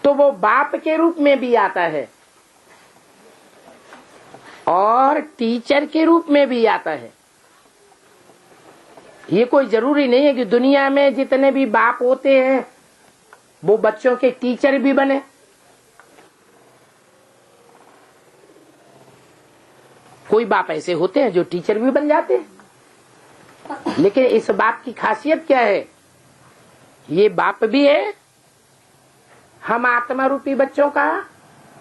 तो वो बाप के रूप में भी आता है और टीचर के रूप में भी आता है। ये कोई जरूरी नहीं है कि दुनिया में जितने भी बाप होते हैं वो बच्चों के टीचर भी बने। कोई बाप ऐसे होते हैं जो टीचर भी बन जाते हैं। लेकिन इस बाप की खासियत क्या है? ये बाप भी है हम आत्मा रूपी बच्चों का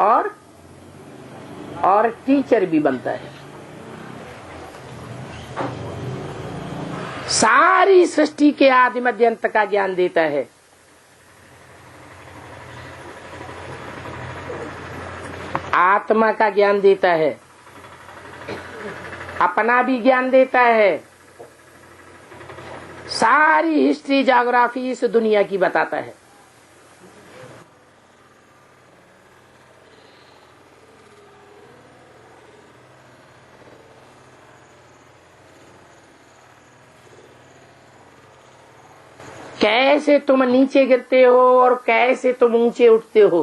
और टीचर भी बनता है। सारी सृष्टि के आदि मध्य अंत का ज्ञान देता है। आत्मा का ज्ञान देता है, अपना भी ज्ञान देता है, सारी हिस्ट्री ज्योग्राफी इस दुनिया की बताता है। कैसे तुम नीचे गिरते हो और कैसे तुम ऊंचे उठते हो,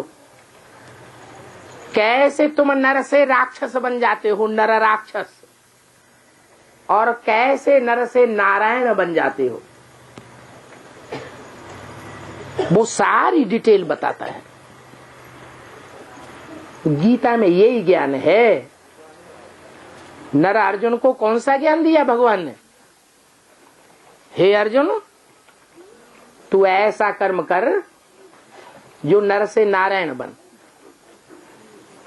कैसे तुम नर से राक्षस बन जाते हो, नर राक्षस, और कैसे नर से नारायण बन जाते हो, वो सारी डिटेल बताता है। गीता में यही ज्ञान है। नर अर्जुन को कौन सा ज्ञान दिया भगवान ने? हे अर्जुन, तू ऐसा कर्म कर जो नर से नारायण बन।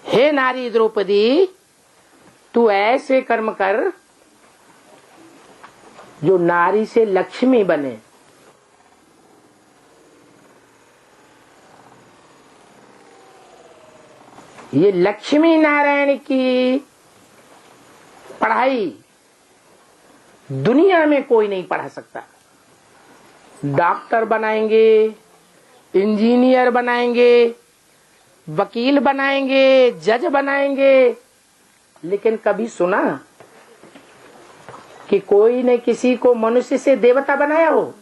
हे नारी द्रौपदी, तू ऐसे कर्म कर जो नारी से लक्ष्मी बने। ये लक्ष्मी नारायण की पढ़ाई दुनिया में कोई नहीं पढ़ा सकता। डॉक्टर बनाएंगे, इंजीनियर बनाएंगे, वकील बनाएंगे, जज बनाएंगे, लेकिन कभी सुना कि कोई ने किसी को मनुष्य से देवता बनाया हो?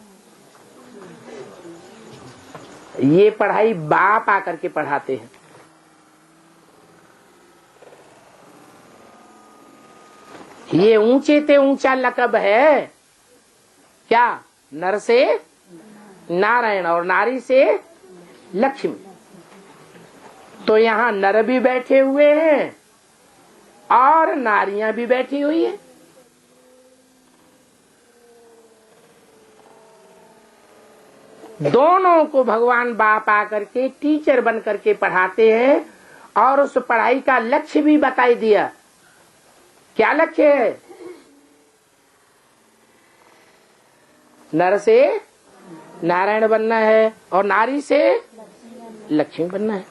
ये पढ़ाई बाप आकर के पढ़ाते हैं। ये ऊंचे ते ऊंचा लकब है क्या? नर से नारायण और नारी से लक्ष्मी। तो यहाँ नर भी बैठे हुए हैं और नारियां भी बैठी हुई है। दोनों को भगवान बाप आकर के टीचर बन करके पढ़ाते हैं और उस पढ़ाई का लक्ष्य भी बता दिया। क्या लक्ष्य है? नर से नारायण बनना है और नारी से लक्ष्मी बनना है।